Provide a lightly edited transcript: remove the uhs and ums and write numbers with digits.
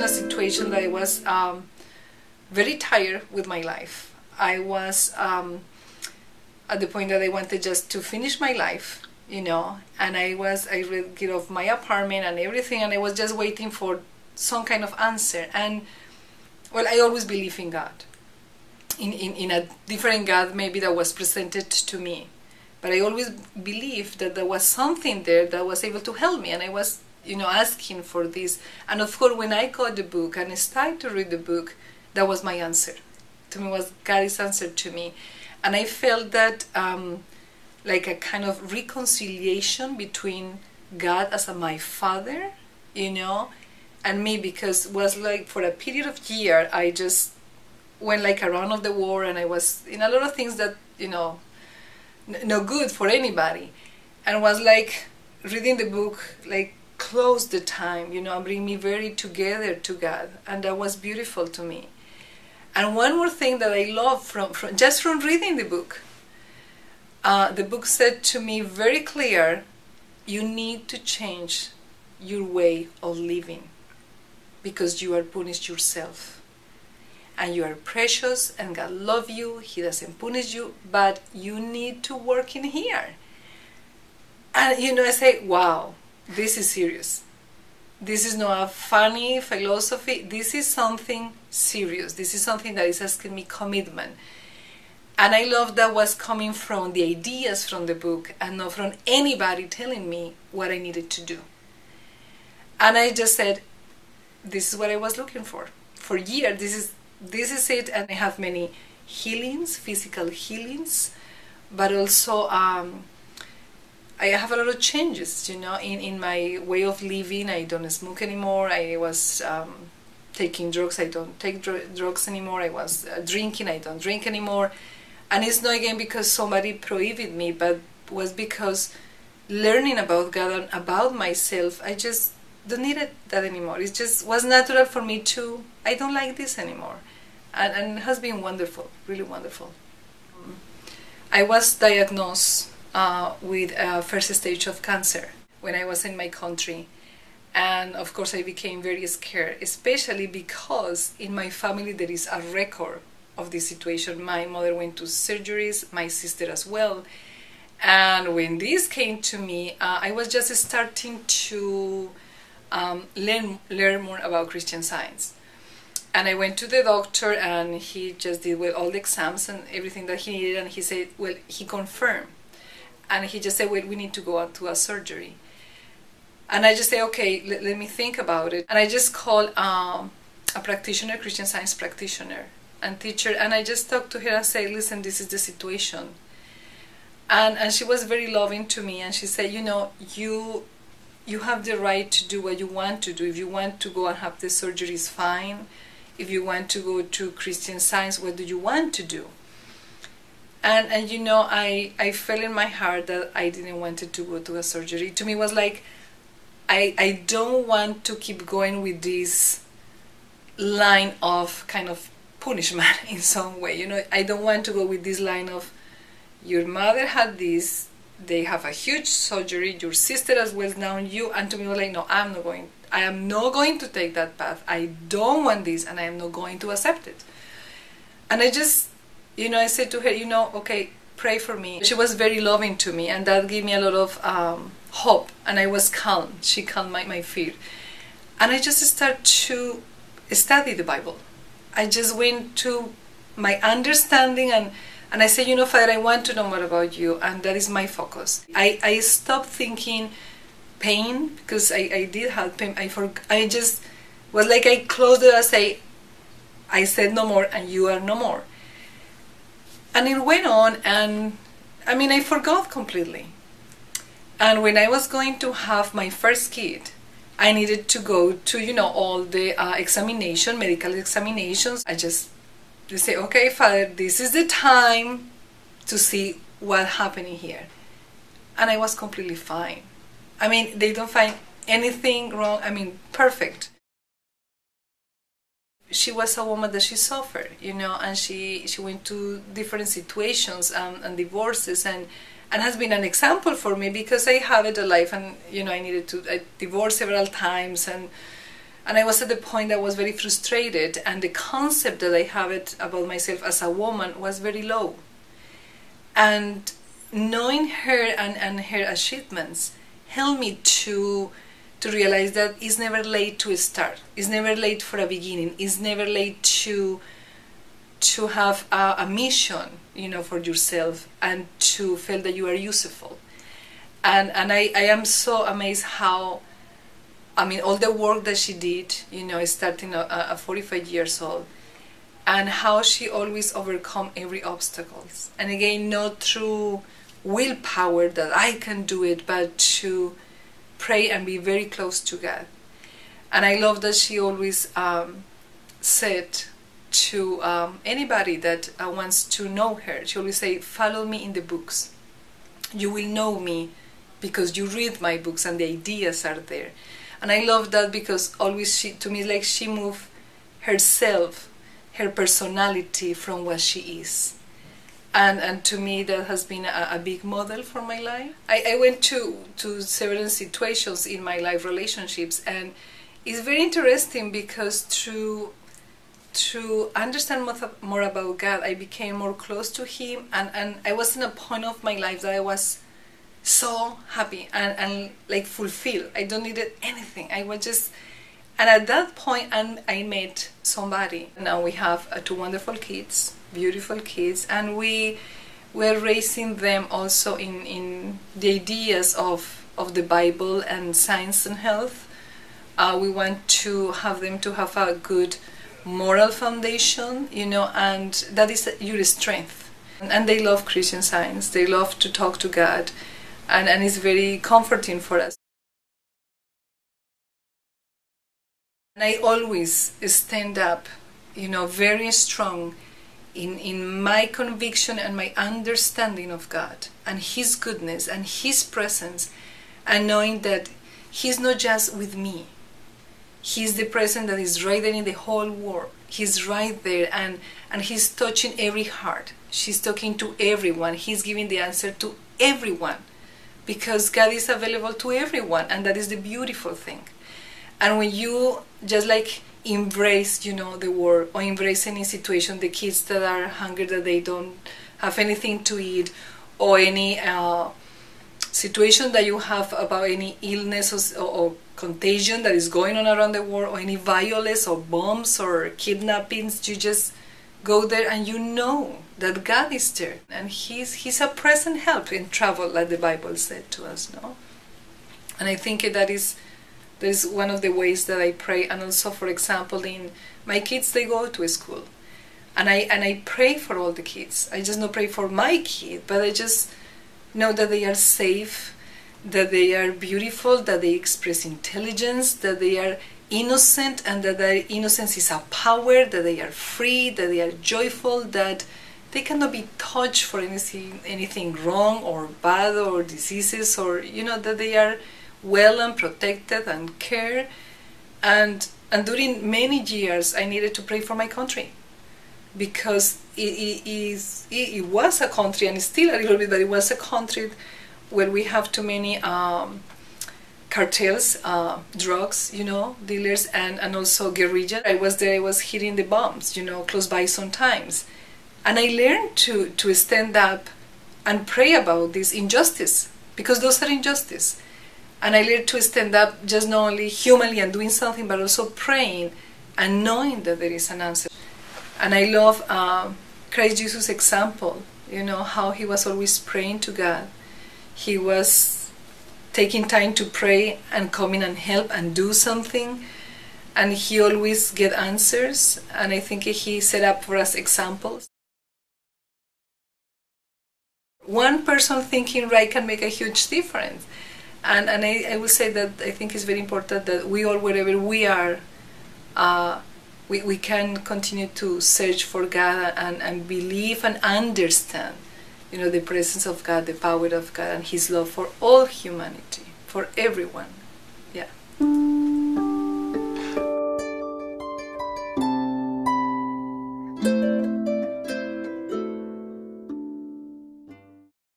a situation that I was very tired with my life. I was at the point that I wanted just to finish my life, you know, and I get off my apartment and everything, and I was just waiting for some kind of answer. And well, I always believe in God, in a different God maybe that was presented to me, but I always believed that there was something there that was able to help me, and I was, you know, asking for this. And of course, when I got the book and I started to read the book, that was my answer. To me, was God's answer to me. And I felt that like a kind of reconciliation between God as my father, you know, and me, because it was like for a period of year, I just went like around of the war, and I was in a lot of things that, you know, no good for anybody. And was like reading the book, like close the time, you know, and bring me very together to God. And that was beautiful to me. And one more thing that I love from reading the book said to me very clear, you need to change your way of living, because you are punished yourself. And you are precious, and God loves you, He doesn't punish you, but you need to work in here. And you know, I say, wow, this is serious. This is not a funny philosophy. This is something serious. This is something that is asking me commitment. And I love that was coming from the ideas from the book and not from anybody telling me what I needed to do. And I just said, this is what I was looking for years. This is it. And I have many healings, physical healings, but also I have a lot of changes, you know, in my way of living. I don't smoke anymore. I was taking drugs. I don't take drugs anymore. I was drinking. I don't drink anymore. And it's not again because somebody prohibited me, but was because learning about God and about myself, I just don't need that anymore. It just was natural for me to, I don't like this anymore. And it has been wonderful, really wonderful. I was diagnosed with a first stage of cancer when I was in my country. And of course I became very scared, especially because in my family there is a record of this situation. My mother went to surgeries, my sister as well. And when this came to me, I was just starting to learn more about Christian Science. And I went to the doctor, and he just did all the exams and everything that he needed, and he said, well, he confirmed. And he just said, well, we need to go out to a surgery. And I just say, okay, let me think about it. And I just called a practitioner, Christian Science practitioner and teacher, and I just talked to her and said, listen, this is the situation. And she was very loving to me, and she said, you know, you have the right to do what you want to do. If you want to go and have the surgery, it's fine. If you want to go to Christian Science, what do you want to do? And you know, I felt in my heart that I didn't want to go to a surgery. To me, it was like, I don't want to keep going with this line of kind of punishment in some way. You know, I don't want to go with this line of, your mother had this, they have a huge surgery, your sister as well, now you. And to me, it was like, no, I am not going to take that path. I don't want this, and I am not going to accept it. And I just, you know, I said to her, you know, okay, pray for me. She was very loving to me, and that gave me a lot of hope, and I was calm. She calmed my fear. And I just started to study the Bible. I just went to my understanding, and I said, you know, Father, I want to know more about you, and that is my focus. I stopped thinking pain, because I did have pain. I just was like, I closed it and I said no more, and you are no more. And it went on, and I mean, I forgot completely. And when I was going to have my first kid, I needed to go to, you know, all the medical examinations. I just say, okay, Father, this is the time to see what's happening here. And I was completely fine. I mean, they don't find anything wrong. I mean, perfect. She was a woman that she suffered, you know, and she went to different situations and divorces, and has been an example for me, because I have it alive, and you know, I divorced several times, and And I was at the point that I was very frustrated, and the concept that I have it about myself as a woman was very low. And knowing her and her achievements helped me to realize that it's never late to start. It's never late for a beginning. It's never late to have a mission, for yourself, and to feel that you are useful. And I am so amazed how, all the work that she did, starting at 45 years old, and how she always overcome every obstacles. And again, not through willpower that I can do it, but to pray and be very close to God. And I love that she always said to anybody that wants to know her, she always say, follow me in the books. You will know me because you read my books and the ideas are there. And I love that because always to me, like she moved herself, her personality from what she is. And to me, that has been a big model for my life. I went to several situations in my life, relationships, and it's very interesting because to understand more about God, I became more close to Him, and I was in a point of my life that I was so happy and like fulfilled. I don't needed anything. I was just, and at that point, I met somebody. Now we have two wonderful kids, beautiful kids, and we're raising them also in the ideas of the Bible and science and health. We want to have them to have a good moral foundation, and that is your strength. And they love Christian Science. They love to talk to God. And it's very comforting for us. And I always stand up, very strong in my conviction and my understanding of God and His goodness and His presence, and knowing that He's not just with me. He's the presence that is right there in the whole world. He's right there, and He's touching every heart. She's talking to everyone. He's giving the answer to everyone. Because God is available to everyone, and that is the beautiful thing. And when you just like embrace, the word, or embrace any situation, the kids that are hungry, that they don't have anything to eat, or any situation that you have about any illness or contagion that is going on around the world, or any violence or bombs or kidnappings, you just go there and you know that God is there, and He's a present help in trouble, like the Bible said to us, no? And I think that is one of the ways that I pray. And also, for example, in my kids, they go to school, and I pray for all the kids. I just not pray for my kid, but I just know that they are safe, that they are beautiful, that they express intelligence, that they are innocent, and that their innocence is a power, that they are free, that they are joyful, that they cannot be touched for anything wrong or bad or diseases, or that they are well and protected and cared. And during many years I needed to pray for my country, because it was a country, and it's still a little bit, but it was a country where we have too many cartels, drugs, dealers, and also guerrilla. I was there, I was hitting the bombs, close by sometimes. And I learned to stand up and pray about this injustice, because those are injustice. And I learned to stand up just not only humanly and doing something, but also praying and knowing that there is an answer. And I love Christ Jesus' example, how He was always praying to God. He was taking time to pray and come in and help and do something, and He always get answers. And I think He set up for us examples. One person thinking right can make a huge difference. And I will say that I think it's very important that we all, wherever we are, we can continue to search for God and believe and understand, the presence of God, the power of God, and His love for all humanity, for everyone. Yeah.